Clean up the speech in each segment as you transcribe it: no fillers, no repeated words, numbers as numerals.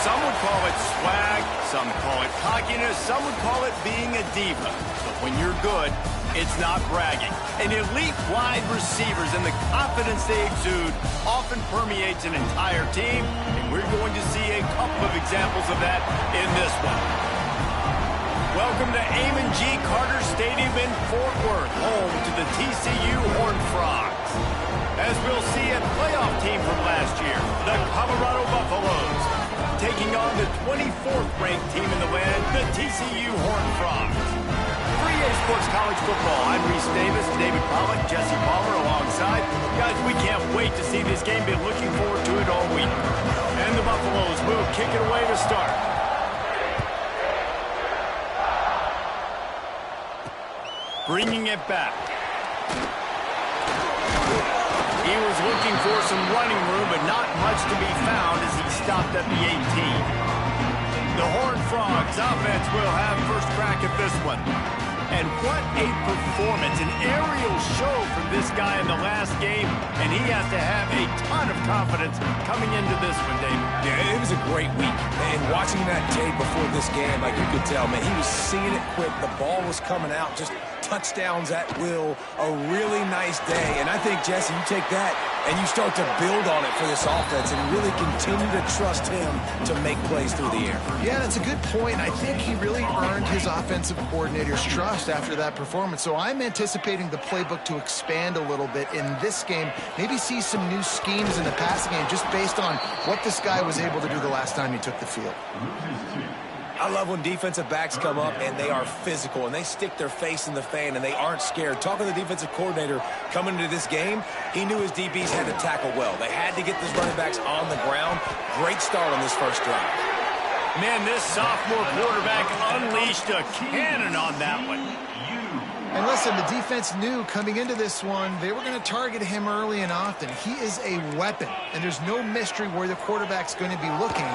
Some would call it swag, some call it cockiness, some would call it being a diva. But when you're good, it's not bragging. And elite wide receivers and the confidence they exude often permeates an entire team, and we're going to see a couple of examples of that in this one. Welcome to Amon G. Carter Stadium in Fort Worth, home to the TCU Horned Frogs. As we'll see a playoff team from last year, the Colorado Buffaloes, taking on the 24th ranked team in the land, the TCU Horned Frogs. 3A Sports College Football. I'm Reese Davis, David Pollack, Jesse Palmer alongside. Guys, we can't wait to see this game. Been looking forward to it all week. And the Buffaloes will kick it away to start. Bringing it back. He was looking for some running room, but not much to be found as he stopped at the 18. The Horned Frogs offense will have first crack at this one. And what a performance, an aerial show from this guy in the last game, and he has to have a ton of confidence coming into this one, Dave. Yeah, it was a great week. And watching that tape before this game, like you could tell, man, he was seeing it quick. The ball was coming out, just touchdowns at will. A really nice day. And I think, Jesse, you take that and you start to build on it for this offense and really continue to trust him to make plays through the air. Yeah, that's a good point. I think he really earned his offensive coordinator's trust after that performance. So I'm anticipating the playbook to expand a little bit in this game. Maybe see some new schemes in the passing game just based on what this guy was able to do the last time he took the field. I love when defensive backs come up and they are physical and they stick their face in the fan and they aren't scared. Talking to the defensive coordinator coming into this game, he knew his DBs had to tackle well. They had to get these running backs on the ground. Great start on this first drive. Man, this sophomore quarterback unleashed a cannon on that one. And listen, the defense knew coming into this one, they were going to target him early and often. He is a weapon, and there's no mystery where the quarterback's going to be looking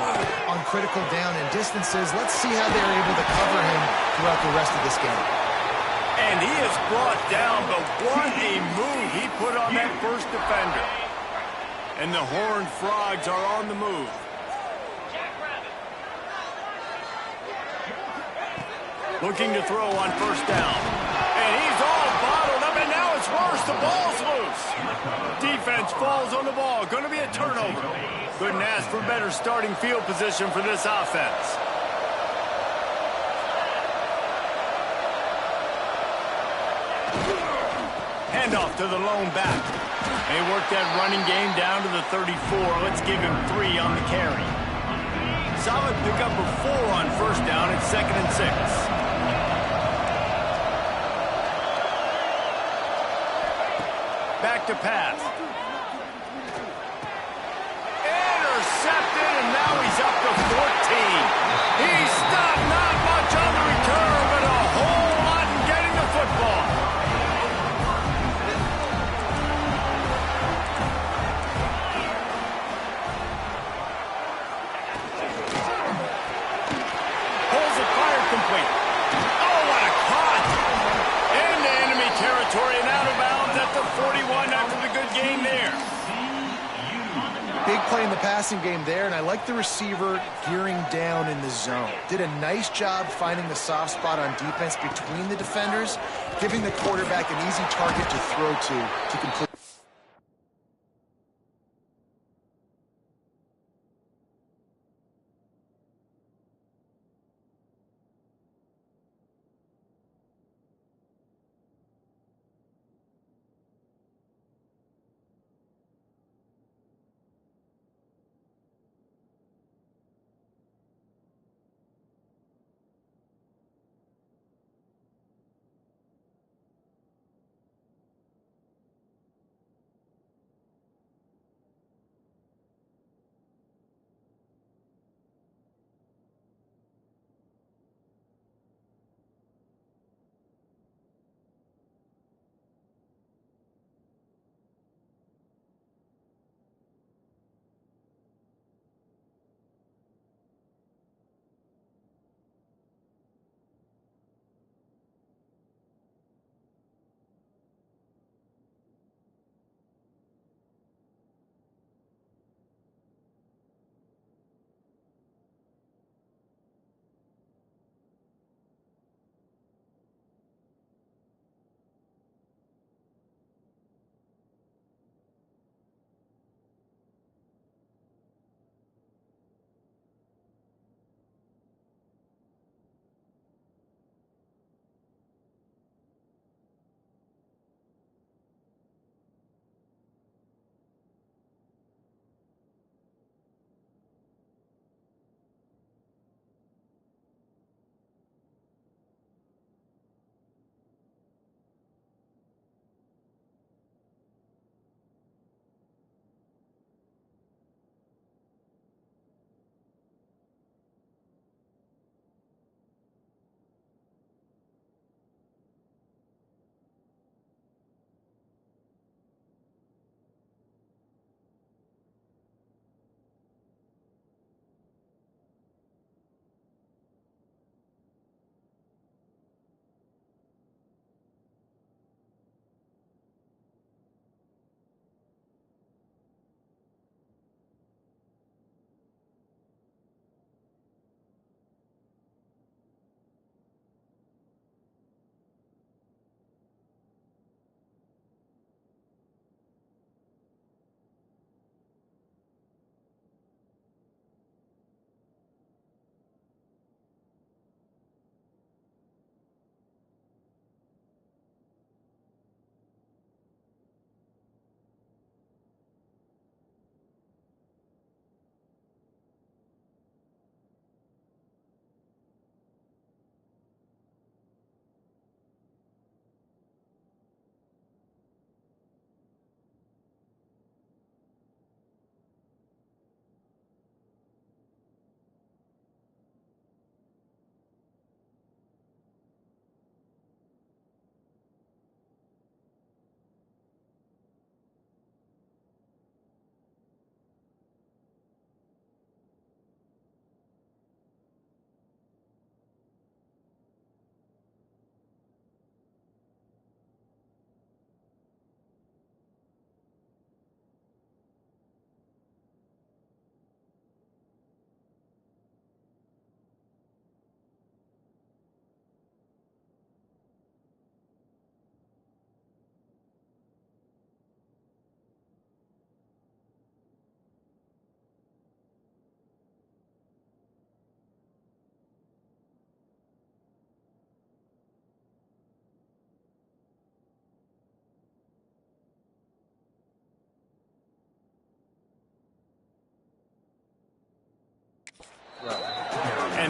on critical down and distances. Let's see how they're able to cover him throughout the rest of this game. And he is brought down, but what a move he put on that first defender. And the Horned Frogs are on the move. Looking to throw on first down. And he's all bottled up, and now it's worse. The ball's loose. Defense falls on the ball. Going to be a turnover. Couldn't ask for better starting field position for this offense. Handoff to the lone back. They work that running game down to the 34. Let's give him 3 on the carry. Solid pickup of 4 on first down. It's 2nd and 6. Back to pass. Intercepted, and now he's up to 14. He stopped, not much on the return, but a whole lot in getting the football. Pulls it, fired complete. Oh, what a cut! Into enemy territory and out of bounds at the 41 after the good game there. Big play in the passing game there, and I like the receiver gearing down in the zone. Did a nice job finding the soft spot on defense between the defenders, giving the quarterback an easy target to throw to complete.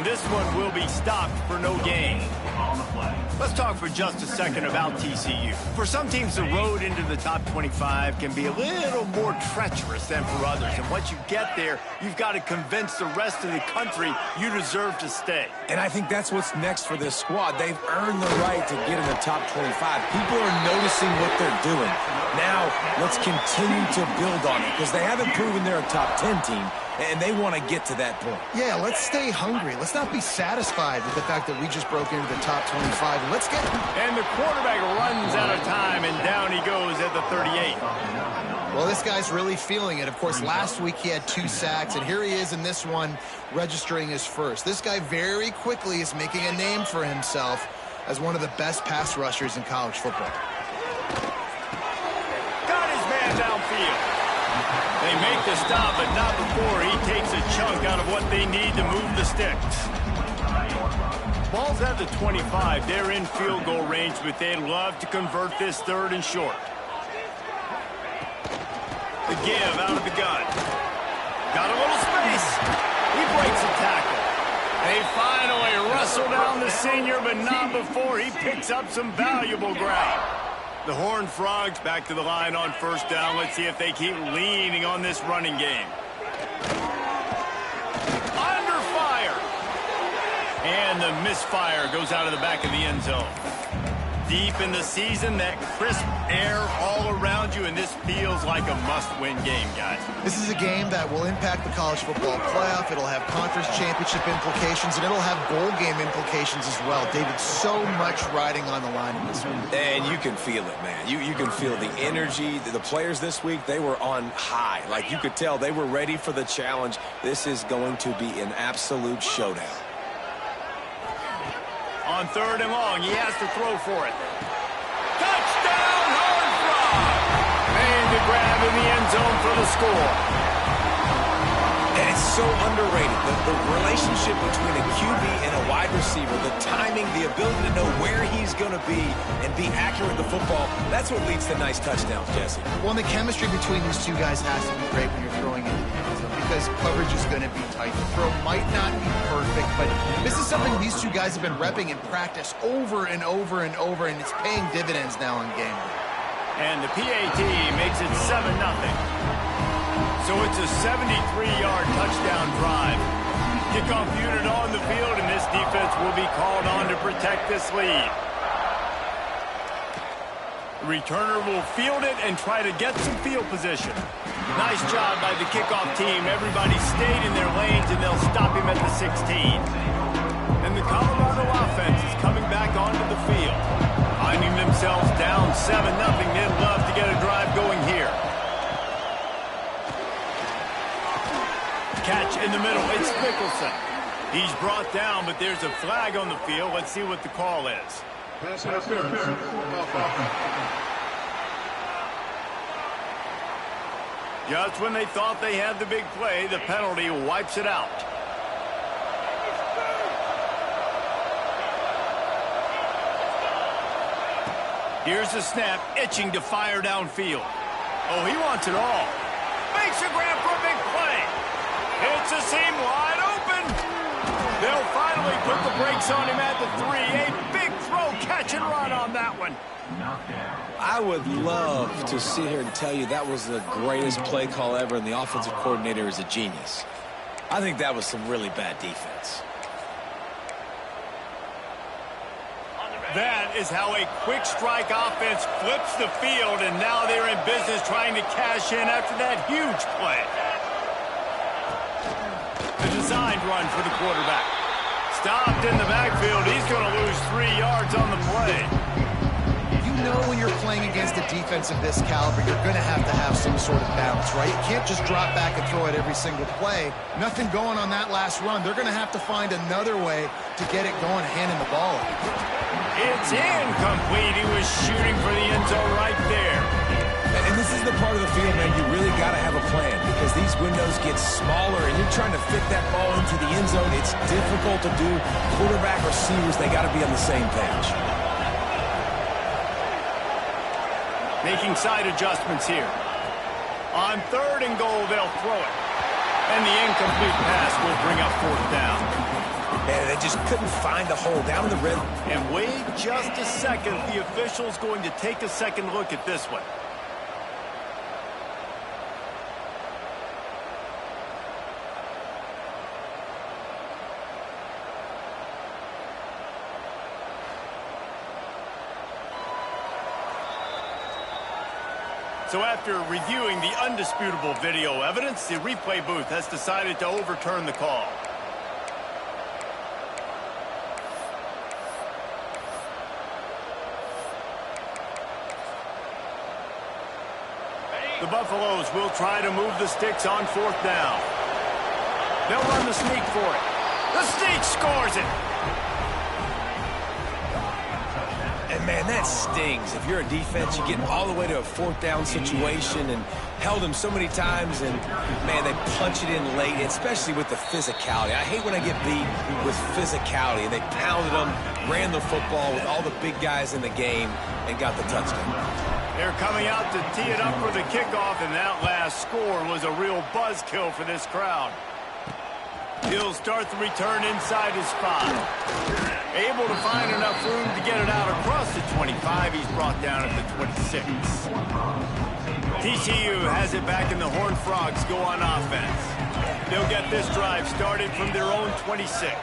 and this one will be stopped for no gain. Let's talk for just a second about TCU. For some teams, the road into the top 25 can be a little more treacherous than for others. And once you get there, you've got to convince the rest of the country you deserve to stay. And I think that's what's next for this squad. They've earned the right to get in the top 25. People are noticing what they're doing. Now, let's continue to build on it because they haven't proven they're a top 10 team. And they want to get to that point. Yeah, let's stay hungry. Let's not be satisfied with the fact that we just broke into the top 25. Let's get... And the quarterback runs out of time, and down he goes at the 38. Well, this guy's really feeling it. Of course, last week he had 2 sacks, and here he is in this one registering his first. This guy very quickly is making a name for himself as one of the best pass rushers in college football. Got his man downfield. They make the stop, but not before he takes a chunk out of what they need to move the sticks. Ball's at the 25. They're in field goal range, but they'd love to convert this 3rd and short. The give out of the gun. Got a little space. He breaks a tackle. They finally wrestle down the senior, but not before he picks up some valuable ground. The Horned Frogs back to the line on 1st down. Let's see if they keep leaning on this running game. Under fire. And the misfire goes out of the back of the end zone. Deep in the season, that crisp air all around you, and this feels like a must-win game, guys. This is a game that will impact the college football playoff. It'll have conference championship implications, and it'll have bowl game implications as well. David, so much riding on the line in this one. And you can feel it, man. You can feel the energy. The players this week, they were on high. Like, you could tell they were ready for the challenge. This is going to be an absolute showdown. On 3rd and long, he has to throw for it. Touchdown, Horned Frog! Made the grab in the end zone for the score. And it's so underrated. The relationship between a QB and a wide receiver, the timing, the ability to know where he's going to be and be accurate with the football, that's what leads to nice touchdowns, Jesse. Well, and the chemistry between these two guys has to be great when you're throwing into the end zone because coverage is going to be tight. The throw might not be perfect, but this is something these two guys have been repping in practice over and over and over, and it's paying dividends now in game. And the PAT makes it 7-0. So it's a 73-yard touchdown drive. Kickoff unit on the field, and this defense will be called on to protect this lead. The returner will field it and try to get some field position. Nice job by the kickoff team. Everybody stayed in their lanes, and they'll stop him at the 16. And the Colorado offense is coming back onto the field. Finding themselves down 7-0, they'd love to get a drive going here. Catch in the middle, it's Mickelson. He's brought down, but there's a flag on the field. Let's see what the call is. Pass interference. Just when they thought they had the big play, the penalty wipes it out. Here's the snap, itching to fire downfield. Oh, he wants it all. Makes a grab for a big play. It's a seam wide open. They'll finally put the brakes on him at the 3. A big throw, catch and run on that one. I would love to sit here and tell you that was the greatest play call ever and the offensive coordinator is a genius. I think that was some really bad defense. That is how a quick strike offense flips the field, and now they're in business trying to cash in after that huge play. The designed run for the quarterback. Stopped in the backfield. He's going to lose 3 yards on the play. You know when you're playing against a defense of this caliber, you're going to have some sort of balance, right? You can't just drop back and throw it every single play. Nothing going on that last run. They're going to have to find another way to get it going, handing the ball off. It's incomplete. He was shooting for the end zone right there. And this is the part of the field, man, you really got to have a plan because these windows get smaller and you're trying to fit that ball into the end zone. It's difficult to do. Quarterback, receivers, they got to be on the same page. Making side adjustments here. On 3rd and goal, they'll throw it. And the incomplete pass will bring up 4th down. Man, they just couldn't find a hole down in the red. And wait just a second. The official's going to take a second look at this one. So after reviewing the undisputable video evidence, the replay booth has decided to overturn the call. The Buffaloes will try to move the sticks on 4th down. They'll run the sneak for it. The sneak scores it. And, man, that stings. If you're a defense, you get all the way to a 4th down situation and held them so many times, and, man, they punch it in late, especially with the physicality. I hate when I get beat with physicality, and they pounded them, ran the football with all the big guys in the game, and got the touchdown. They're coming out to tee it up for the kickoff, and that last score was a real buzzkill for this crowd. He'll start the return inside his 5. Able to find enough room to get it out across the 25. He's brought down at the 26. TCU has it back, and the Horned Frogs go on offense. They'll get this drive started from their own 26.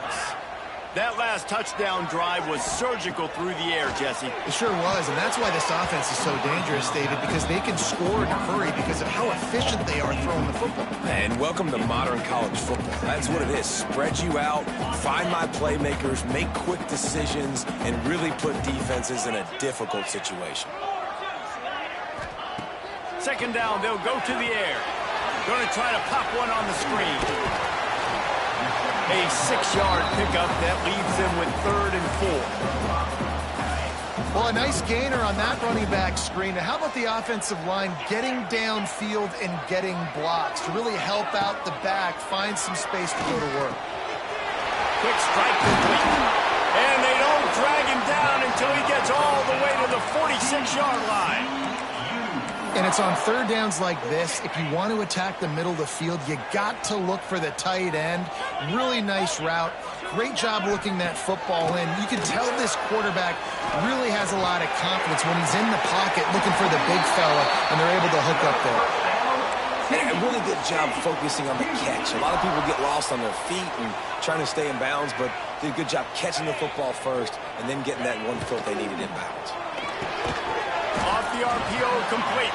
That last touchdown drive was surgical through the air, Jesse. It sure was, and that's why this offense is so dangerous, David, because they can score in a hurry because of how efficient they are throwing the football. And welcome to modern college football. That's what it is. Spread you out, find my playmakers, make quick decisions, and really put defenses in a difficult situation. 2nd down, they'll go to the air. Going to try to pop one on the screen. A 6-yard pickup that leaves them with 3rd and 4. Well, a nice gainer on that running back screen. Now, how about the offensive line getting downfield and getting blocks to really help out the back, find some space to go to work? Quick strike complete. And they don't drag him down until he gets all the way to the 46-yard line. And it's on 3rd downs like this. If you want to attack the middle of the field, you got to look for the tight end. Really nice route. Great job looking that football in. You can tell this quarterback really has a lot of confidence when he's in the pocket looking for the big fella, and they're able to hook up there. And a really good job focusing on the catch. A lot of people get lost on their feet and trying to stay in bounds, but did a good job catching the football first and then getting that 1 foot they needed inbounds. Off the RPO, complete.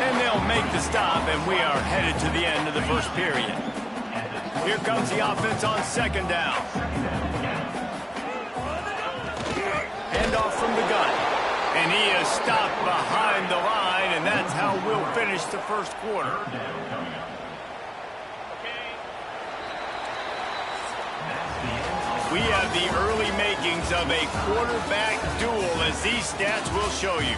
And they'll make the stop, and we are headed to the end of the first period. Here comes the offense on 2nd down. Handoff from the gun. And he is stopped behind the line, and that's how we'll finish the first quarter. We have the early makings of a quarterback duel, as these stats will show you.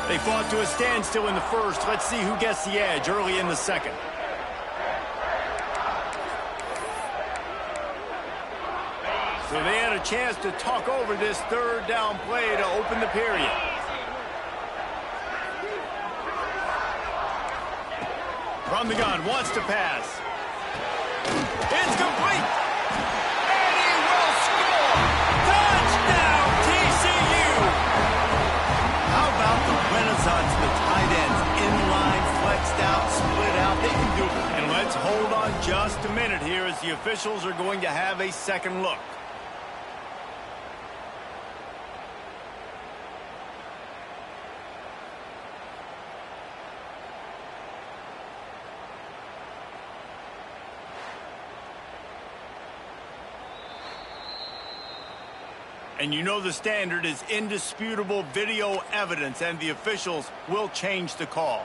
They fought to a standstill in the first. Let's see who gets the edge early in the second. So they had a chance to talk over this 3rd down play to open the period. From the gun, wants to pass. It's complete. And he will score. Touchdown, TCU. How about the renaissance of the tight ends? Inline, flexed out, split out. They can do it. And let's hold on just a minute here as the officials are going to have a second look. And you know the standard is indisputable video evidence, and the officials will change the call.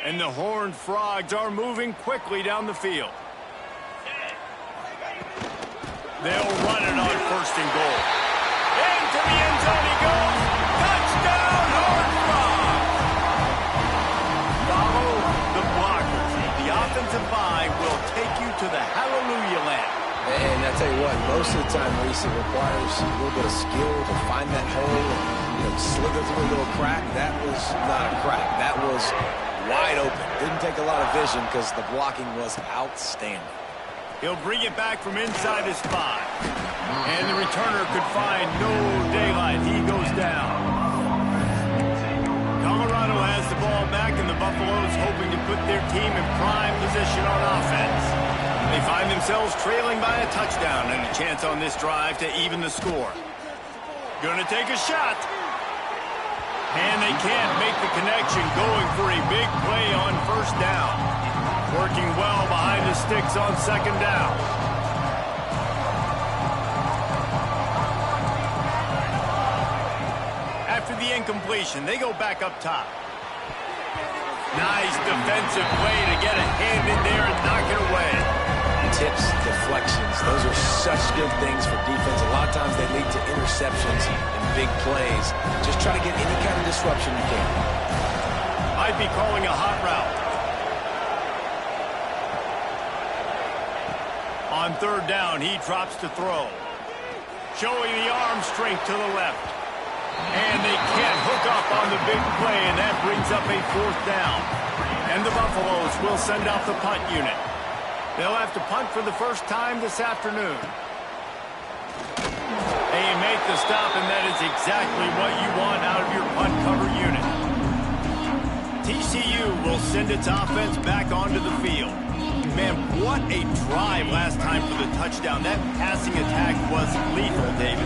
And the Horned Frogs are moving quickly down the field. They'll run it on 1st and goal. Into the end zone he goes. Touchdown, Horned Frogs! Follow the blockers. The offensive line will take you to the hallelujah land. And I tell you what, most of the time, Reese, it requires a little bit of skill to find that hole, Slither through a little crack. That was not a crack. That was wide open. Didn't take a lot of vision because the blocking was outstanding. He'll bring it back from inside his 5. And the returner could find no daylight. He goes down. Colorado has the ball back, and the Buffaloes hoping to put their team in prime position on offense. They find themselves trailing by a touchdown and a chance on this drive to even the score. Gonna take a shot. And they can't make the connection, going for a big play on first down. Working well behind the sticks on second down. After the incompletion, they go back up top. Nice defensive play to get a hand in there and knock it away. Tips, deflections, those are such good things for defense. A lot of times they lead to interceptions and big plays. Just try to get any kind of disruption you can. Might be calling a hot route. On third down, he drops to throw. Showing the arm strength to the left. And they can't hook up on the big play, and that brings up a fourth down. And the Buffaloes will send out the punt unit. They'll have to punt for the first time this afternoon. They make the stop, and that is exactly what you want out of your punt cover unit. TCU will send its offense back onto the field. Man, what a drive last time for the touchdown. That passing attack was lethal, David.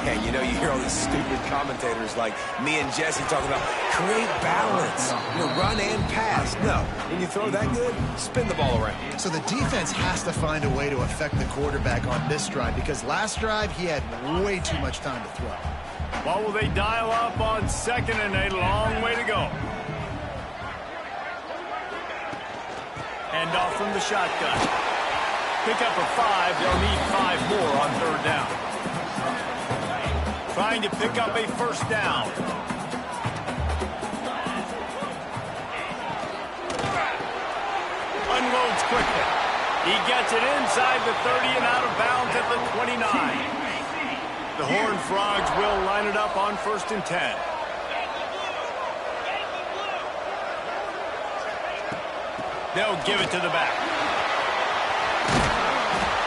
Yeah, you know, you hear all these stupid commentators like me and Jesse talking about create balance, run and pass. No, when you throw that good, spin the ball around. So the defense has to find a way to affect the quarterback on this drive, because last drive he had way too much time to throw. What will they dial up on second and a long way to go? Hand off from the shotgun. Pick up a 5. They'll need 5 more on third down. Trying to pick up a first down. Unloads quickly. He gets it inside the 30 and out of bounds at the 29. The Horned Frogs will line it up on 1st and 10. They'll give it to the back.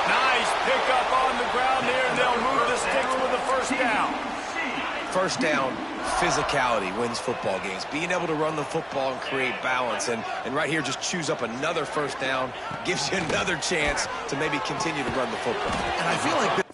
Nice pickup on the ground there, and they'll move the sticks with a first down. First down, physicality wins football games. Being able to run the football and create balance. And right here, just choose up another first down. Gives you another chance to maybe continue to run the football. And I feel like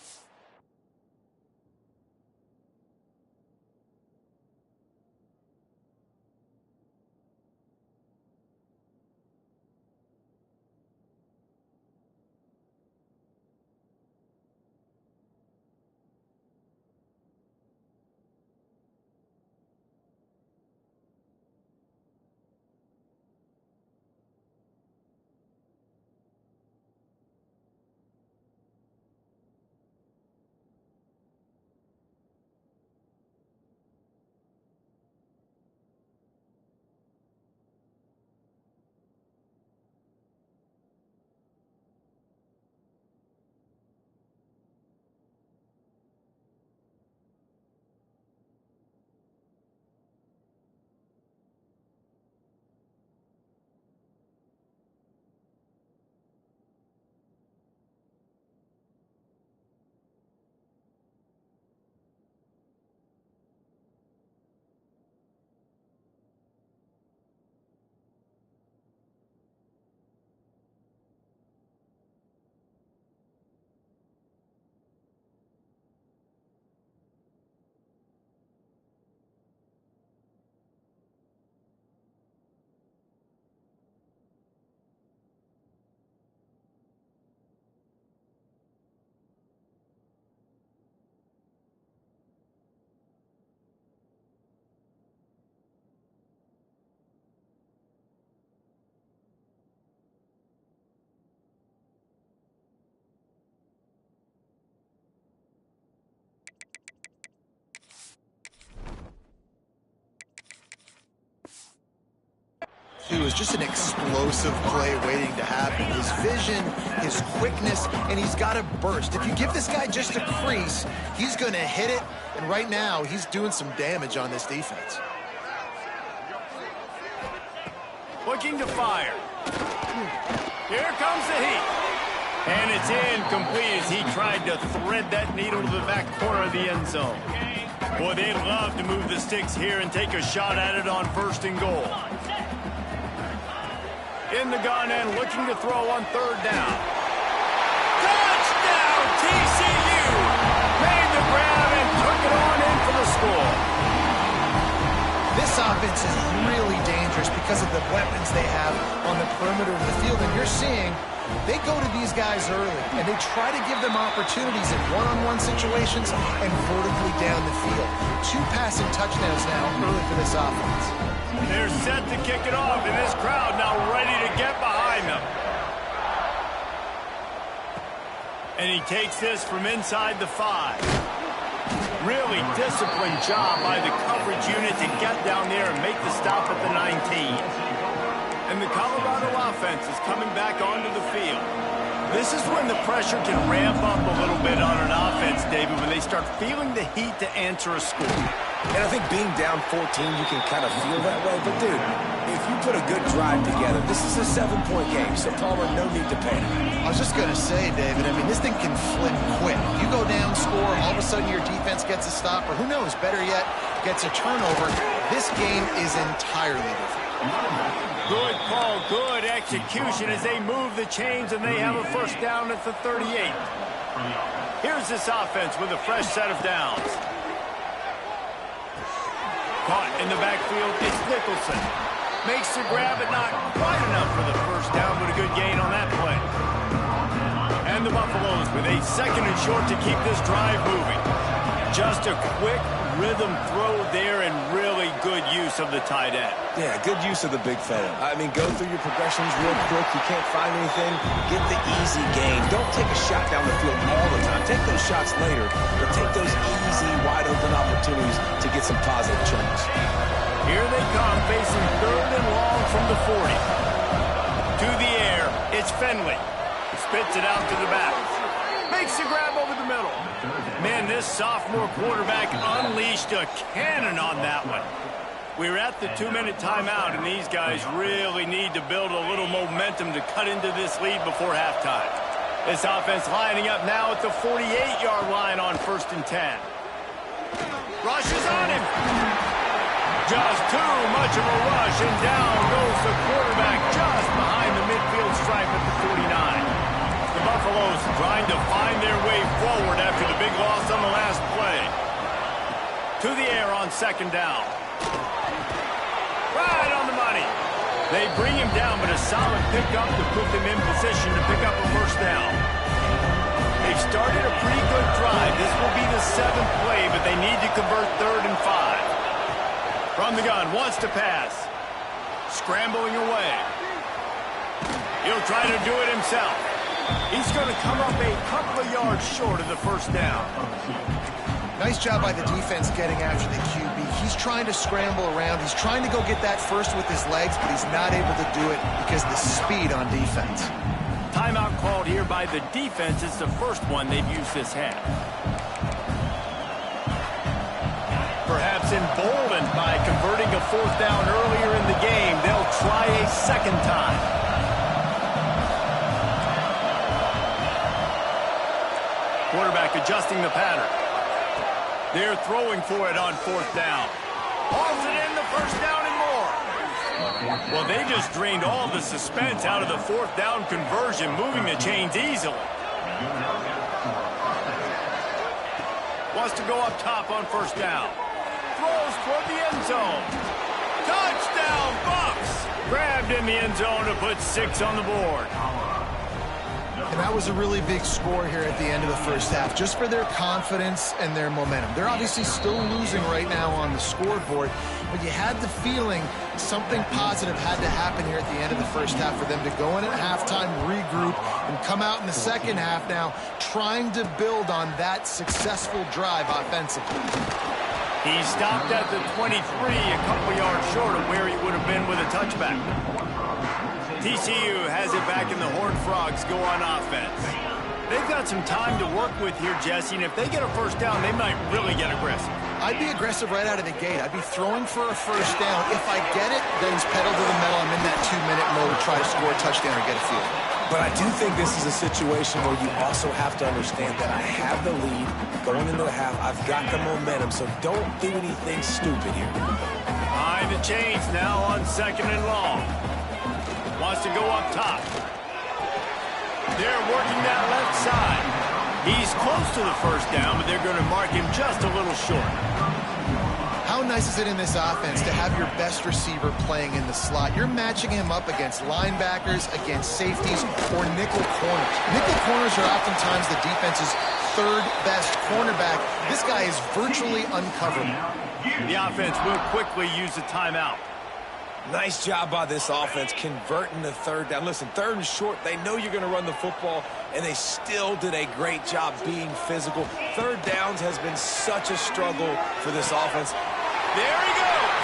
too, is just an explosive play waiting to happen. His vision, his quickness, and he's got a burst. If you give this guy just a crease, he's going to hit it, and right now he's doing some damage on this defense. Looking to fire. Here comes the heat. And it's incomplete as he tried to thread that needle to the back corner of the end zone. Boy, they'd love to move the sticks here and take a shot at it on 1st and goal. In the gun and looking to throw on 3rd down. Touchdown, TCU! Made the grab and took it on in for the score. This offense is really dangerous because of the weapons they have on the perimeter of the field. And you're seeing they go to these guys early, and they try to give them opportunities in one-on-one situations and vertically down the field. 2 passing touchdowns now early for this offense. They're set to kick it off, and this crowd now ready to get behind them. And he takes this from inside the 5. Really disciplined job by the coverage unit to get down there and make the stop at the 19. And the Colorado offense is coming back onto the field. This is when the pressure can ramp up a little bit on an offense, David, when they start feeling the heat to answer a score. And I think being down 14, you can kind of feel that way. But, dude, if you put a good drive together, this is a 7-point game, so Palmer, no need to panic. I was just going to say, David, I mean, this thing can flip quick. You go down, score, all of a sudden your defense gets a stop, or who knows, better yet, gets a turnover. This game is entirely different. Good call, good execution as they move the chains and they have a 1st down at the 38. Here's this offense with a fresh set of downs. Caught in the backfield, it's Nicholson. Makes the grab, but not quite enough for the 1st down, but a good gain on that play. And the Buffaloes with a 2nd and short to keep this drive moving. Just a quick rhythm throw there and really good use of the tight end. Yeah, good use of the big fella. I mean, go through your progressions real quick. You can't find anything. Get the easy gain. Don't take a shot down the field all the time. Take those shots later, but take those easy, wide-open opportunities to get some positive change. Here they come, facing 3rd and long from the 40. To the air, it's Finley. Spits it out to the back. Makes the grab over the middle. Man, this sophomore quarterback unleashed a cannon on that one. We're at the 2-minute timeout, and these guys really need to build a little momentum to cut into this lead before halftime. This offense lining up now at the 48-yard line on 1st and 10. Rushes on him. Just too much of a rush, and down goes the quarterback just behind the midfield stripe at the 49. The Buffaloes trying to find their way forward after the big loss on the last play. To the air on 2nd down. Right on the money. They bring him down, but a solid pickup to put them in position to pick up a 1st down. They've started a pretty good drive. This will be the 7th play, but they need to convert 3rd and 5. From the gun, wants to pass. Scrambling away. He'll try to do it himself. He's going to come up a couple of yards short of the 1st down. Nice job by the defense getting after the QB. He's trying to scramble around. He's trying to go get that first with his legs, but he's not able to do it because of the speed on defense. Timeout called here by the defense. It's the first one they've used this half. Perhaps emboldened by converting a 4th down earlier in the game, they'll try a 2nd time. Quarterback adjusting the pattern. They're throwing for it on 4th down. Hauls it in, the 1st down and more. Well, they just drained all the suspense out of the 4th down conversion, moving the chains easily. Wants to go up top on 1st down. Throws toward the end zone. Touchdown, Bucks! Grabbed in the end zone to put 6 on the board. And that was a really big score here at the end of the 1st half, just for their confidence and their momentum. They're obviously still losing right now on the scoreboard, but you had the feeling something positive had to happen here at the end of the 1st half for them to go in at halftime, regroup, and come out in the 2nd half now trying to build on that successful drive offensively. He stopped at the 23, a couple yards short of where he would have been with a touchback. TCU has it back, and the Horned Frogs go on offense. They've got some time to work with here, Jesse, and if they get a first down, they might really get aggressive. I'd be aggressive right out of the gate. I'd be throwing for a first down. If I get it, then it's pedal to the metal. I'm in that 2-minute mode to try to score a touchdown or get a field. But I do think this is a situation where you also have to understand that I have the lead going into the half. I've got the momentum, so don't do anything stupid here. Behind the chains now on 2nd and long. Wants to go up top. They're working that left side. He's close to the first down, but they're going to mark him just a little short. How nice is it in this offense to have your best receiver playing in the slot? You're matching him up against linebackers, against safeties, or nickel corners. Nickel corners are oftentimes the defense's third best cornerback. This guy is virtually uncoverable. The offense will quickly use a timeout. Nice job by this offense converting the third down. Listen, 3rd and short, they know you're going to run the football, and they still did a great job being physical. 3rd downs has been such a struggle for this offense. There he goes.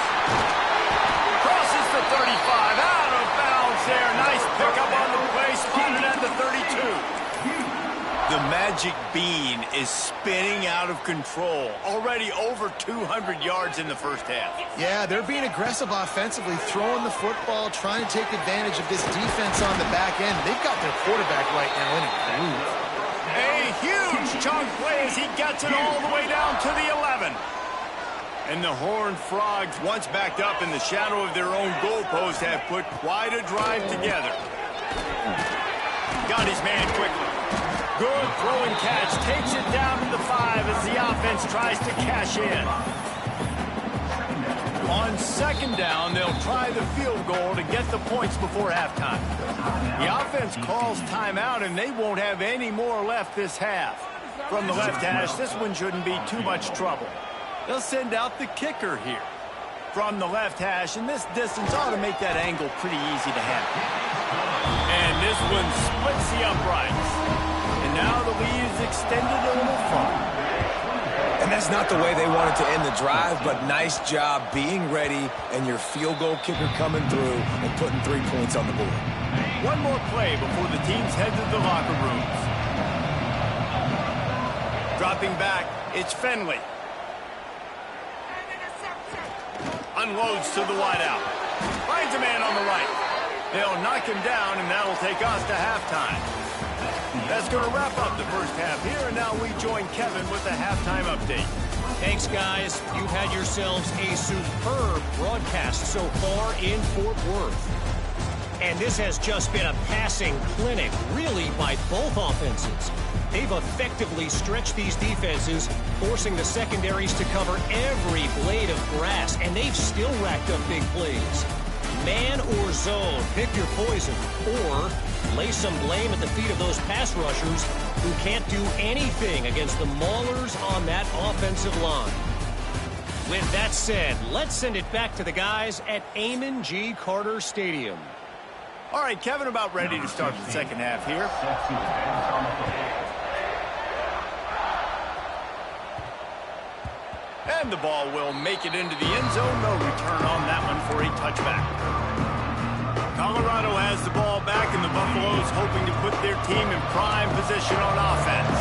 Crosses the 35, out of bounds there. Nice pickup on the play, spotted at the 32. The magic bean is spinning out of control. Already over 200 yards in the first half. Yeah, they're being aggressive offensively, throwing the football, trying to take advantage of this defense on the back end. They've got their quarterback right now in a groove. A huge chunk play as he gets it all the way down to the 11. And the Horned Frogs, once backed up in the shadow of their own goalpost, have put quite a drive together. Got his man quickly. Good throw and catch. Takes it down to the 5 as the offense tries to cash in. On 2nd down, they'll try the field goal to get the points before halftime. The offense calls timeout, and they won't have any more left this half. From the left hash, this one shouldn't be too much trouble. They'll send out the kicker here. From the left hash, and this distance ought to make that angle pretty easy to handle. And this one splits the uprights. And now the lead is extended a little further. And that's not the way they wanted to end the drive, but nice job being ready and your field goal kicker coming through and putting 3 points on the board. One more play before the teams head to the locker rooms. Dropping back, it's Finley. Unloads to the wideout. Finds a man on the right. They'll knock him down, and that'll take us to halftime. That's going to wrap up the first half here, and now we join Kevin with the halftime update. Thanks, guys. You've had yourselves a superb broadcast so far in Fort Worth. And this has just been a passing clinic, really, by both offenses. They've effectively stretched these defenses, forcing the secondaries to cover every blade of grass, and they've still racked up big plays. Man or zone, pick your poison, or lay some blame at the feet of those pass rushers who can't do anything against the maulers on that offensive line. With that said, let's send it back to the guys at Amon G. Carter Stadium. All right, Kevin, about ready to start the second half here. And the ball will make it into the end zone. No return on that one for a touchback. Colorado has the ball back, and the Buffaloes hoping to put their team in prime position on offense.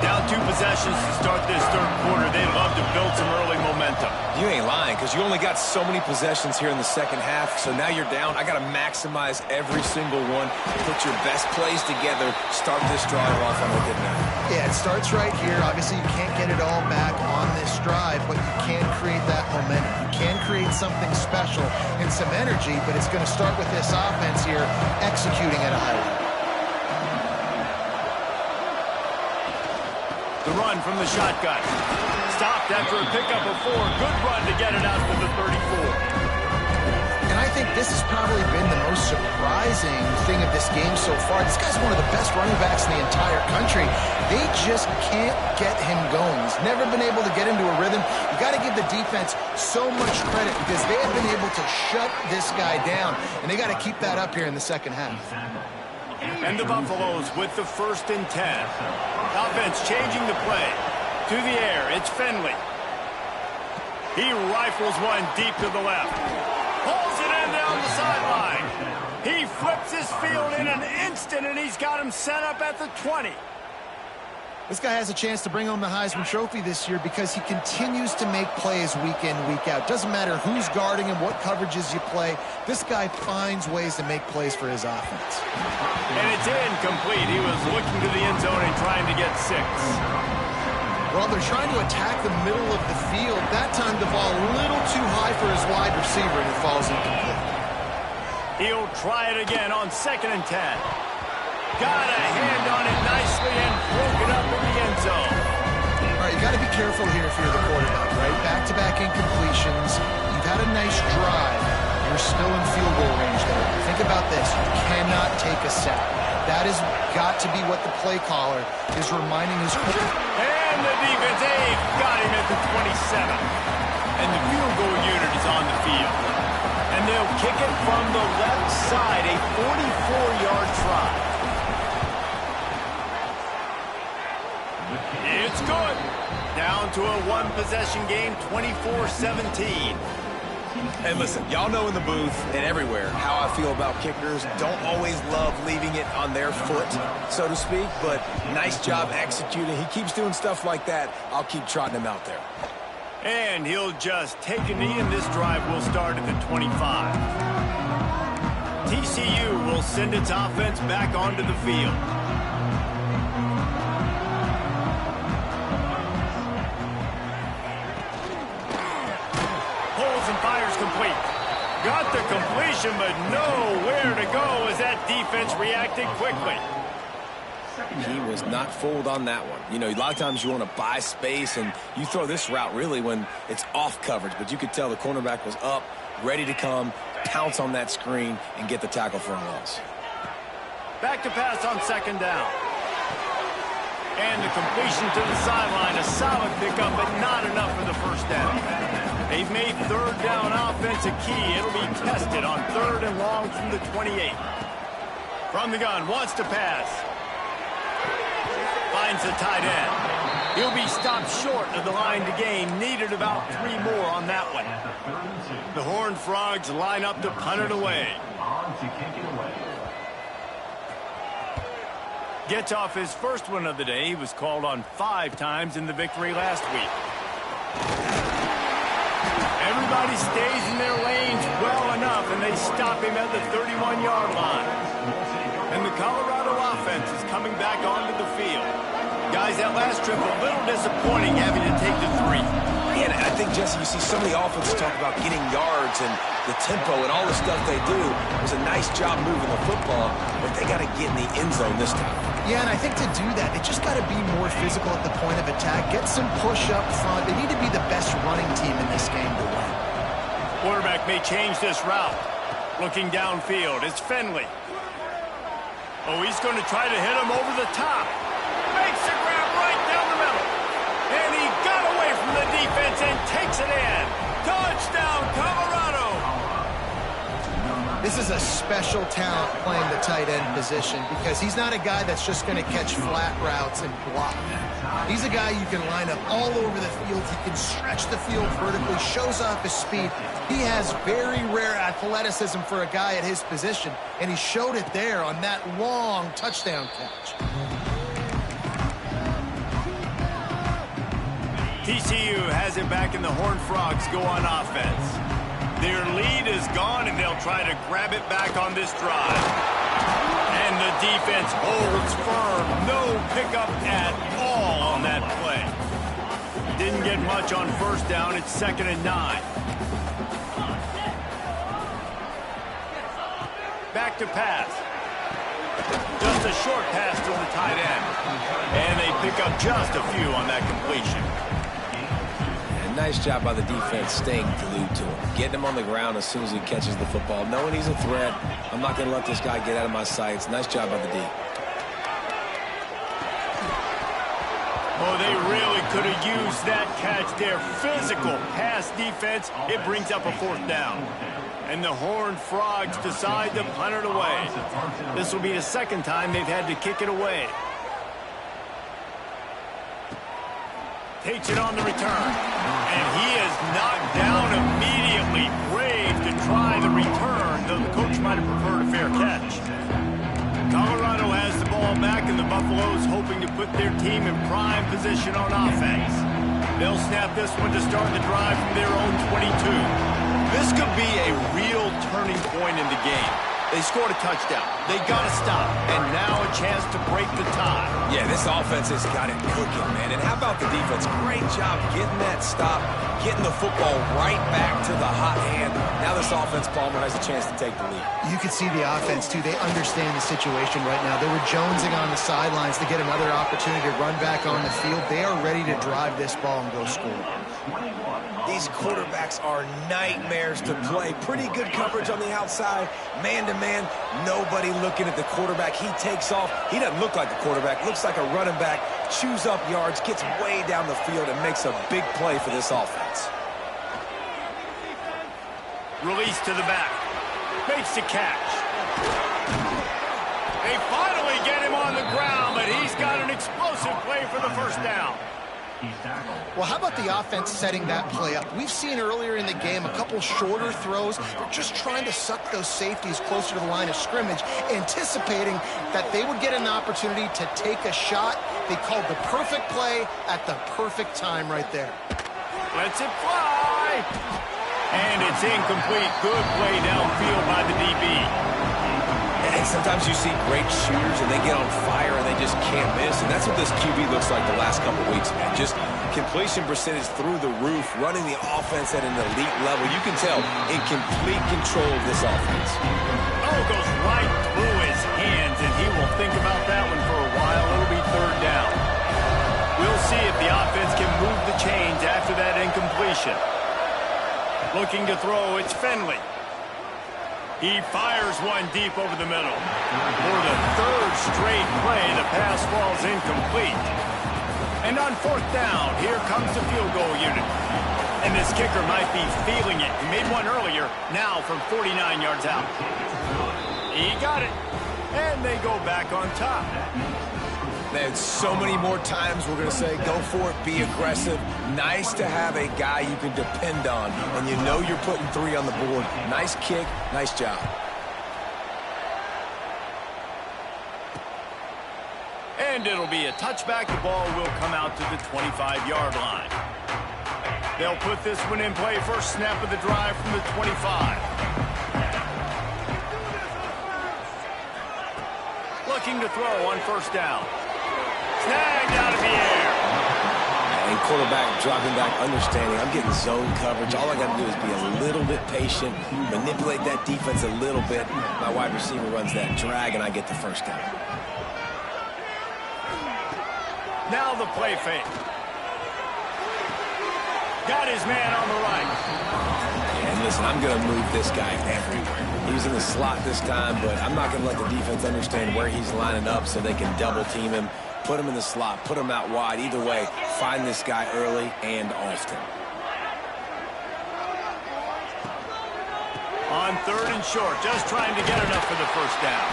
Down 2 possessions to start this third quarter. They'd love to build some early momentum. You ain't lying, because you only got so many possessions here in the second half, so now you're down. I got to maximize every single one, put your best plays together, start this drive off on a good night. Yeah, it starts right here. Obviously, you can't get it all back on this drive, but you can create that momentum. You can create something special and some energy, but it's going to start with this offense here executing at a high level. The run from the shotgun. Stopped after a pickup of 4. Good run to get it out to the 34. And I think this has probably been the most surprising thing of this game so far. This guy's one of the best running backs in the entire country. They just can't get him going. He's never been able to get into a rhythm. You got to give the defense so much credit because they have been able to shut this guy down, and they got to keep that up here in the second half. And the Buffaloes with the 1st and 10. Offense changing the play. To the air, it's Finley. He rifles one deep to the left. Pulls it in down the sideline. He flips his field in an instant, and he's got him set up at the 20. This guy has a chance to bring home the Heisman Trophy this year because he continues to make plays week in, week out. Doesn't matter who's guarding him, what coverages you play. This guy finds ways to make plays for his offense. And it's incomplete. He was looking to the end zone and trying to get 6. Well, they're trying to attack the middle of the field. That time the ball a little too high for his wide receiver, and it falls incomplete. He'll try it again on 2nd and 10. Got a hand on it nicely and broke it up in the end zone. All right, you got to be careful here if you're the quarterback, right? Back-to-back incompletions. You've had a nice drive. You're still in field goal range there. Think about this. You cannot take a sack. That has got to be what the play caller is reminding his quarterback. And the defense, got him at the 27. And the field goal unit is on the field. And they'll kick it from the left side, a 44-yard try. It's good. Down to a one-possession game, 24-17. And listen, y'all know in the booth and everywhere how I feel about kickers. Don't always love leaving it on their foot, so to speak, but nice job executing. He keeps doing stuff like that. I'll keep trotting him out there. And he'll just take a knee, and this drive will start at the 25. TCU will send its offense back onto the field. Fires complete. Got the completion, but nowhere to go as that defense reacted quickly. He was not fooled on that one. You know, a lot of times you want to buy space, and you throw this route really when it's off coverage, but you could tell the cornerback was up, ready to come, pounce on that screen, and get the tackle for a loss. Back to pass on 2nd down. And the completion to the sideline, a solid pickup, but not enough for the first down. They've made 3rd down offense a key. It'll be tested on 3rd and long from the 28. From the gun, wants to pass. Finds the tight end. He'll be stopped short of the line to gain. Needed about 3 more on that one. The Horned Frogs line up to punt it away. Gets off his first one of the day. He was called on 5 times in the victory last week. Everybody stays in their lanes well enough, and they stop him at the 31-yard line. And the Colorado offense is coming back onto the field. Guys, that last trip a little disappointing having to take the 3. Yeah, and I think, Jesse, you see so many offenses talk about getting yards and the tempo and all the stuff they do. It was a nice job moving the football, but they got to get in the end zone this time. Yeah, and I think to do that, they just got to be more physical at the point of attack, get some push up front. They need to be the best running team in this game to win. Quarterback may change this route. Looking downfield, it's Finley. Oh, he's going to try to hit him over the top. Makes the grab right down the middle. And he got away from the defense and takes it in. Touchdown, Colorado. This is a special talent playing the tight end position because he's not a guy that's just going to catch flat routes and block. He's a guy you can line up all over the field. He can stretch the field vertically, shows off his speed. He has very rare athleticism for a guy at his position, and he showed it there on that long touchdown catch. TCU has it back, and the Horned Frogs go on offense. Their lead is gone, and they'll try to grab it back on this drive. And the defense holds firm. No pickup at all on that play. Didn't get much on 1st down. It's 2nd and 9. Back to pass. Just a short pass to the tight end. And they pick up just a few on that completion. Nice job by the defense staying glued to him. Getting him on the ground as soon as he catches the football. Knowing he's a threat, I'm not going to let this guy get out of my sights. Nice job by the D. Oh, they really could have used that catch there. Physical pass defense. It brings up a 4th down. And the Horned Frogs decide to punt it away. This will be the 2nd time they've had to kick it away. takes it on the return. And he is knocked down immediately. Brave to try the return, though the coach might have preferred a fair catch. Colorado has the ball back, and the Buffaloes hoping to put their team in prime position on offense. They'll snap this one to start the drive from their own 22. This could be a real turning point in the game. They scored a touchdown. They got to stop. And now a chance to break the tie. Yeah, this offense has got it cooking, man. And how about the defense? Great job getting that stop, getting the football right back to the hot hand. Now this offense, Palmer, has a chance to take the lead. You can see the offense, too. They understand the situation right now. They were jonesing on the sidelines to get another opportunity to run back on the field. They are ready to drive this ball and go score. These quarterbacks are nightmares to play. Pretty good coverage on the outside. Man-to-man, nobody looking at the quarterback. He takes off. He doesn't look like a quarterback. Looks like a running back. Chews up yards, gets way down the field, and makes a big play for this offense. Release to the back. Makes the catch. They finally get him on the ground, but he's got an explosive play for the first down. Well, how about the offense setting that play up? We've seen earlier in the game a couple shorter throws. They're just trying to suck those safeties closer to the line of scrimmage, anticipating that they would get an opportunity to take a shot. They called the perfect play at the perfect time right there. Lets it fly. And it's incomplete. Good play downfield by the DB. And sometimes you see great shooters and they get on fire and they just can't miss. And that's what this QB looks like the last couple weeks, man. Just completion percentage through the roof, running the offense at an elite level. You can tell in complete control of this offense. Oh, goes right through his hands, and he will think about that one for a while. It'll be third down. We'll see if the offense can move the chains after that incompletion. Looking to throw, it's Finley. He fires one deep over the middle. For the third straight play, the pass falls incomplete. And on fourth down, here comes the field goal unit. And this kicker might be feeling it. He made one earlier, now from 49 yards out. He got it. And they go back on top. Man, so many more times we're going to say, go for it, be aggressive. Nice to have a guy you can depend on, and you know you're putting 3 on the board. Nice kick, nice job. And it'll be a touchback. The ball will come out to the 25-yard line. They'll put this one in play. First snap of the drive from the 25. Looking to throw on first down. Snagged out of the air. And quarterback dropping back, understanding I'm getting zone coverage. All I got to do is be a little bit patient, manipulate that defense a little bit. My wide receiver runs that drag, and I get the first down. Now the play fake. Got his man on the right. And listen, I'm going to move this guy everywhere. He was in the slot this time, but I'm not going to let the defense understand where he's lining up so they can double team him. Put him in the slot, put him out wide. Either way, find this guy early and often. On third and short, just trying to get enough for the first down.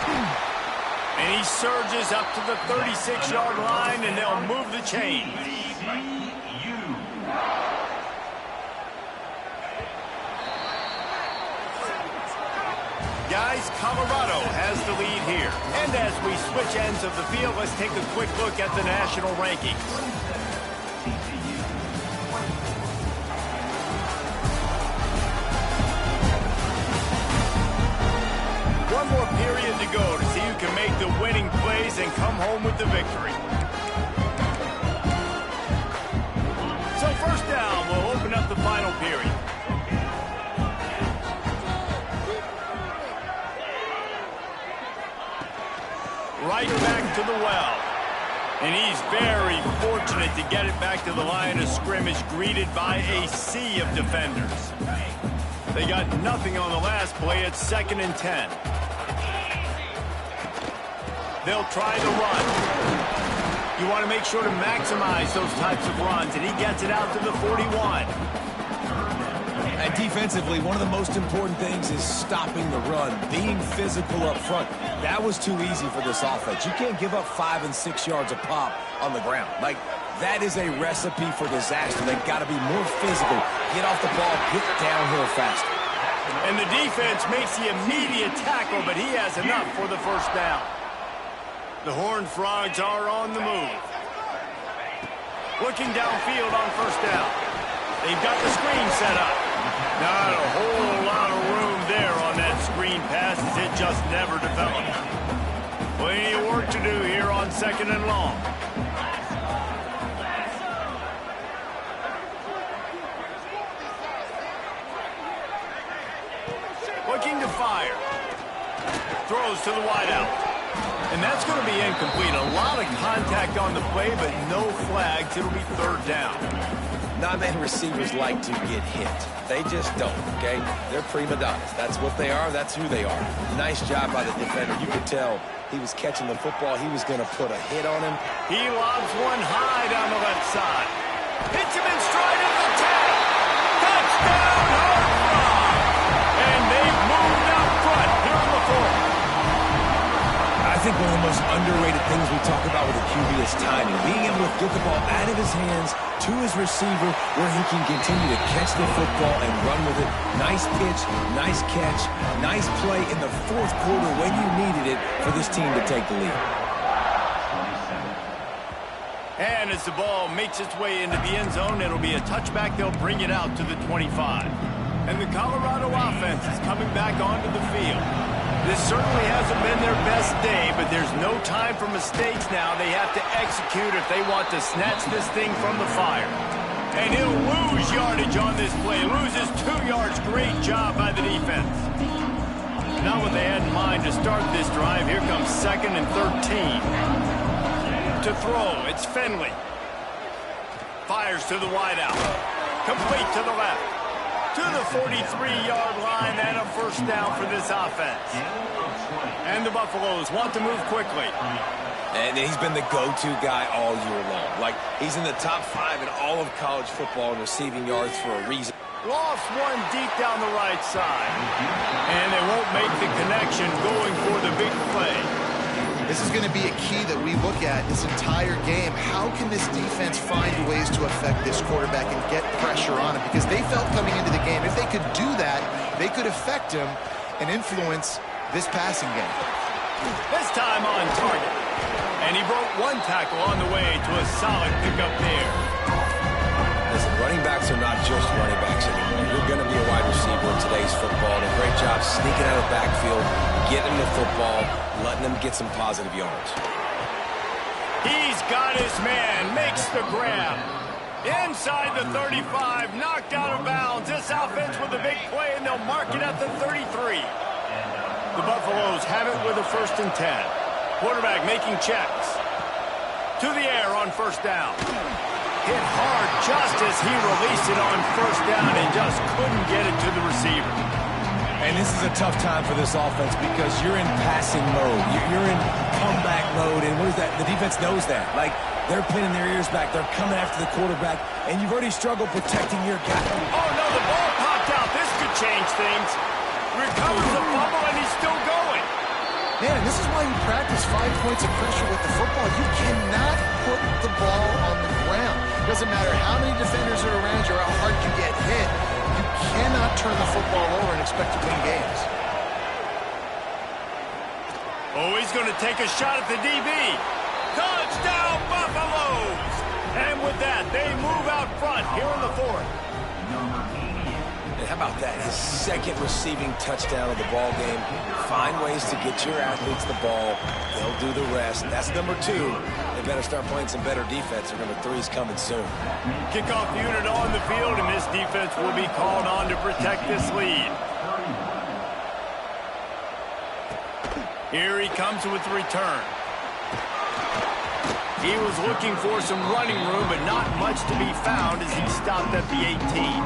And he surges up to the 36-yard line, and they'll move the chains. Guys, Colorado has the lead here. And as we switch ends of the field, let's take a quick look at the national rankings. One more period to go to see who can make the winning plays and come home with the victory. So first down, we'll open up the final period. Right back to the well. And he's very fortunate to get it back to the line of scrimmage, greeted by a sea of defenders. They got nothing on the last play. It's 2nd and 10. They'll try the run. You want to make sure to maximize those types of runs, and he gets it out to the 41. Hey, And defensively, one of the most important things is stopping the run, being physical up front. That was too easy for this offense. You can't give up 5 and 6 yards a pop on the ground. Like, that is a recipe for disaster. They've got to be more physical, get off the ball, get downhill faster. And the defense makes the immediate tackle, but he has enough for the first down. The Horned Frogs are on the move. Looking downfield on first down. They've got the screen set up. Not a whole lot of room there on that screen pass as it just never developed. Plenty of work to do here on 2nd and long. Looking to fire. Throws to the wideout. And that's going to be incomplete. A lot of contact on the play, but no flags. It'll be 3rd down. Not many receivers like to get hit. They just don't, okay? They're prima donnas. That's what they are. That's who they are. Nice job by the defender. You could tell he was catching the football. He was going to put a hit on him. He lobs one high down the left side. Hits him in stride of the tag. Touchdown, Horned Frogs! And they've moved out front here in the 4th. I think one of the most underrated things we talk about with a QB is timing. Being able to get the ball out of his hands to his receiver where he can continue to catch the football and run with it. Nice pitch, nice catch, nice play in the 4th quarter when you needed it for this team to take the lead. And as the ball makes its way into the end zone, it'll be a touchback. They'll bring it out to the 25. And the Colorado offense is coming back onto the field. This certainly hasn't been their best day, but there's no time for mistakes now. They have to execute if they want to snatch this thing from the fire. And he'll lose yardage on this play. Loses 2 yards. Great job by the defense. Not what they had in mind to start this drive. Here comes 2nd and 13. To throw, it's Finley. Fires to the wideout. Complete to the left. To the 43-yard line and a first down for this offense. And the Buffaloes want to move quickly. And he's been the go-to guy all year long. Like, he's in the top 5 in all of college football in receiving yards for a reason. Lost one deep down the right side. And they won't make the connection going for the big play. This is going to be a key that we look at this entire game. How can this defense find ways to affect this quarterback and get pressure on him? Because they felt coming into the game, if they could do that, they could affect him and influence this passing game. This time on target. And he broke one tackle on the way to a solid pickup there. Listen, running backs are not just running backs anymore. You're going to be a wide receiver in today's football. And a great job sneaking out of the backfield, getting the football, letting them get some positive yards. He's got his man, makes the grab. Inside the 35, knocked out of bounds. This offense with a big play, and they'll mark it at the 33. The Buffaloes have it with a 1st and 10. Quarterback making checks. To the air on first down. Hit hard just as he released it on first down and just couldn't get it to the receiver. And this is a tough time for this offense because you're in passing mode. You're in comeback mode, and what is that? The defense knows that. Like, they're pinning their ears back. They're coming after the quarterback, and you've already struggled protecting your guy. Oh, no, the ball popped out. This could change things. Recovers the fumble, and he's still going. Man, this is why you practice 5 points of pressure with the football. You cannot put the ball on the ground. Doesn't matter how many defenders are around you or how hard you get hit. You cannot turn the football over and expect to win games. Oh, he's going to take a shot at the DB. Touchdown, Buffaloes! And with that, they move out front here in the 4th. And how about that? His 2nd receiving touchdown of the ball game. Find ways to get your athletes the ball. They'll do the rest. That's number 2. They better start playing some better defense, or number 3 is coming soon. Kickoff unit on the field, and this defense will be called on to protect this lead. Here he comes with the return. He was looking for some running room, but not much to be found as he stopped at the 18.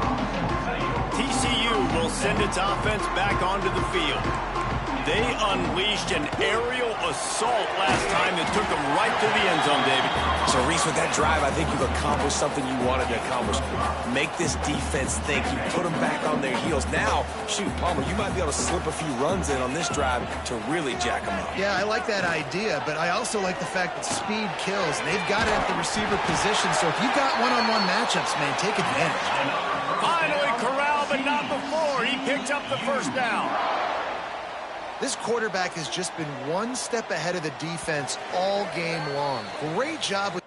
TCU will send its offense back onto the field. They unleashed an aerial assault last time that took them right to the end zone, David. So, Reese, with that drive, I think you've accomplished something you wanted to accomplish. Make this defense think. You put them back on their heels. Now, shoot, Palmer, you might be able to slip a few runs in on this drive to really jack them up. Yeah, I like that idea, but I also like the fact that speed kills. And they've got it at the receiver position, so if you've got one-on-one matchups, man, take advantage. Finally corralled, but not before. He picked up the first down. This quarterback has just been one step ahead of the defense all game long. Great job with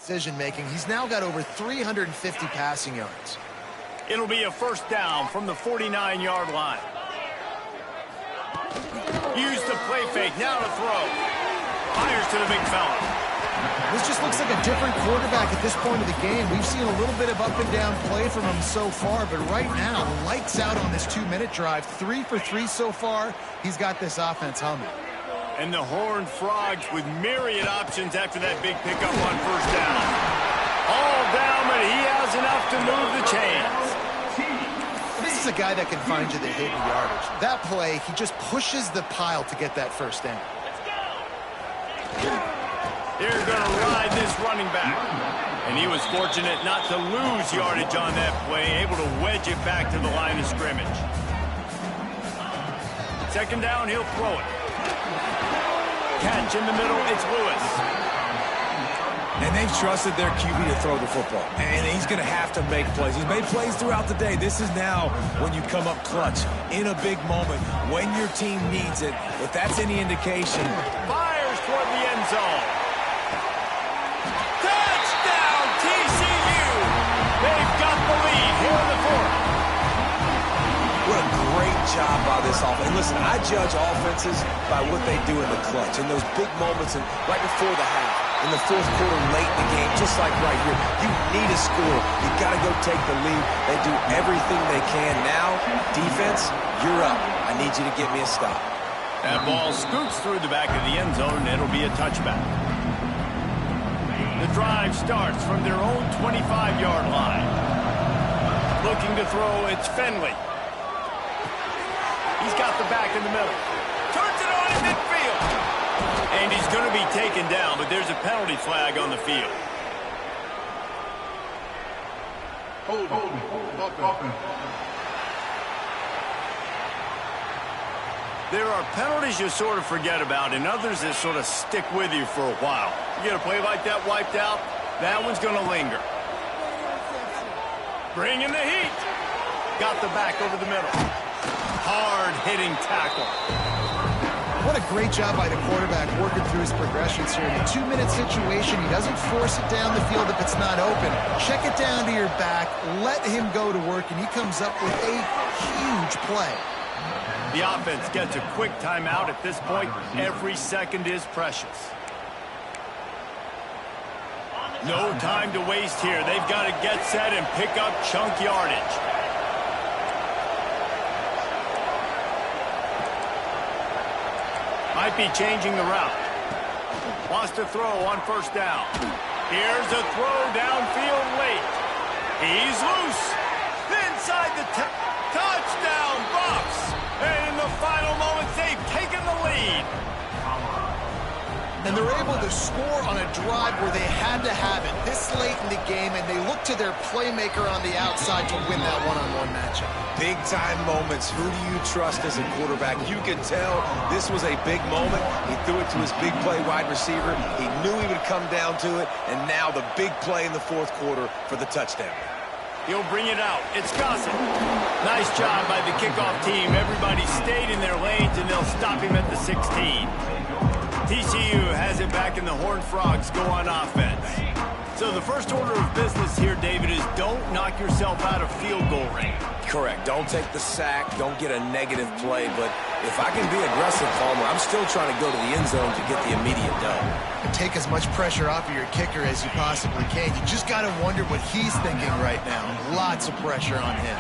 decision-making. He's now got over 350 passing yards. It'll be a first down from the 49-yard line. Use the play fake. Now to throw. Fires to the big fella. This just looks like a different quarterback at this point of the game. We've seen a little bit of up and down play from him so far, but right now, lights out on this 2-minute drive. 3 for 3 so far. He's got this offense humming. And the Horned Frogs with myriad options after that big pickup on first down. All down, but he has enough to move the chains. This is a guy that can find you the hidden yardage. That play, he just pushes the pile to get that first down. They're going to ride this running back. And he was fortunate not to lose yardage on that play, able to wedge it back to the line of scrimmage. Second down, he'll throw it. Catch in the middle, it's Lewis. And they've trusted their QB to throw the football. And he's going to have to make plays. He's made plays throughout the day. This is now when you come up clutch in a big moment when your team needs it. If that's any indication. Fires toward the end zone. Touchdown, TCU. They've got the lead here in the fourth. What a great job by this offense. And listen, I judge offenses by what they do in the clutch, in those big moments and right before the half, in the fourth quarter, late in the game, just like right here. You need a score. You got to go take the lead. They do everything they can. Now, defense, you're up. I need you to get me a stop. That ball scoots through the back of the end zone, and it'll be a touchback. The drive starts from their own 25-yard line. Looking to throw, it's Finley. He's got the back in the middle. Turns it on in midfield. And he's going to be taken down, but there's a penalty flag on the field. There are penalties you sort of forget about and others that sort of stick with you for a while. You get a play like that wiped out, that one's going to linger. Bringing the heat. Got the back over the middle. Hard-hitting tackle. What a great job by the quarterback working through his progressions here. In a 2-minute situation, he doesn't force it down the field if it's not open. Check it down to your back, let him go to work, and he comes up with a huge play. The offense gets a quick timeout at this point. Every second is precious. No time to waste here. They've got to get set and pick up chunk yardage. Might be changing the route. Wants to throw on first down. Here's a throw downfield late. He's loose. Inside the touchdown Bucks. And in the final moments, they've taken the lead. And they're able to score on a drive where they had to have it this late in the game, and they look to their playmaker on the outside to win that one-on-one matchup. Big-time moments. Who do you trust as a quarterback? You can tell this was a big moment. He threw it to his big play wide receiver. He knew he would come down to it, and now the big play in the fourth quarter for the touchdown. He'll bring it out. It's Gossett. Nice job by the kickoff team. Everybody stayed in their lanes, and they'll stop him at the 16. TCU has it back, and the Horned Frogs go on offense. So the first order of business here, David, is don't knock yourself out of field goal range. Correct. Don't take the sack. Don't get a negative play. But if I can be aggressive, Palmer, I'm still trying to go to the end zone to get the immediate dub. And take as much pressure off of your kicker as you possibly can. You just got to wonder what he's thinking right now. Lots of pressure on him.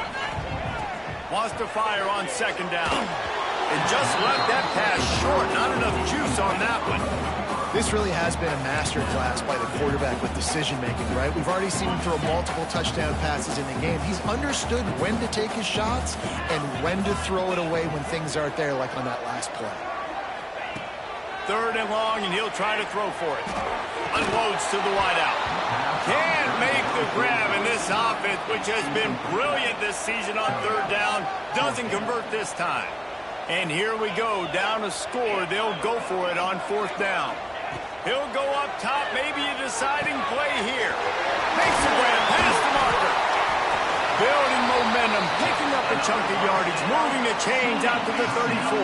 Wants to fire on second down. And just left that pass short. Not enough juice on that one. This really has been a master class by the quarterback with decision-making, right? We've already seen him throw multiple touchdown passes in the game. He's understood when to take his shots and when to throw it away when things aren't there, like on that last play. Third and long, and he'll try to throw for it. Unloads to the wideout. Can't make the grab, and this offense, which has been brilliant this season on third down, doesn't convert this time. And here we go, down a score. They'll go for it on fourth down. He'll go up top, maybe a deciding play here. Makes the grab past the marker. Building momentum, picking up a chunk of yardage, moving the chains out to the 34.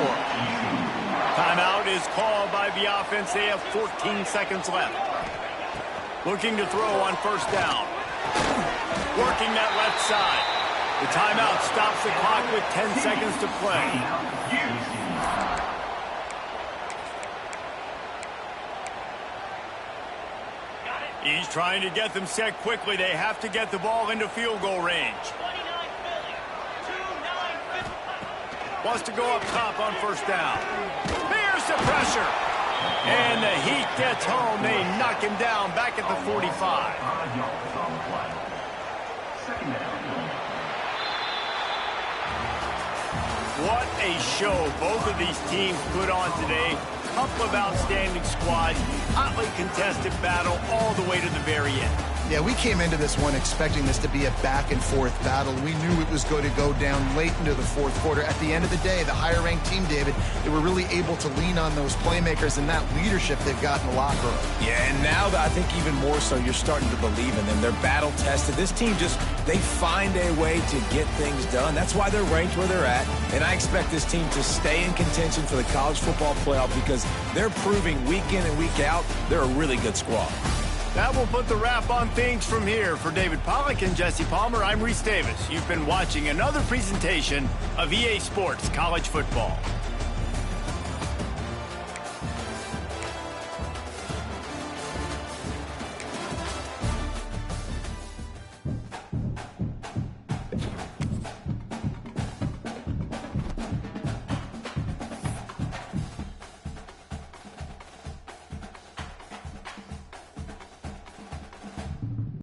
Timeout is called by the offense. They have 14 seconds left. Looking to throw on first down. Working that left side. The timeout stops the clock with 10 seconds to play. He's trying to get them set quickly. They have to get the ball into field goal range. Wants to go up top on first down. There's the pressure. And the heat gets home. They knock him down back at the 45. What a show both of these teams put on today. Couple of outstanding squads, hotly contested battle all the way to the very end. Yeah, we came into this one expecting this to be a back-and-forth battle. We knew it was going to go down late into the fourth quarter. At the end of the day, the higher-ranked team, David, they were really able to lean on those playmakers and that leadership they've got in the locker room. Yeah, and now I think even more so, you're starting to believe in them. They're battle-tested. This team they find a way to get things done. That's why they're ranked where they're at. And I expect this team to stay in contention for the college football playoff because they're proving week in and week out they're a really good squad. That will put the wrap on things from here. For David Pollack and Jesse Palmer, I'm Reese Davis. You've been watching another presentation of EA Sports College Football.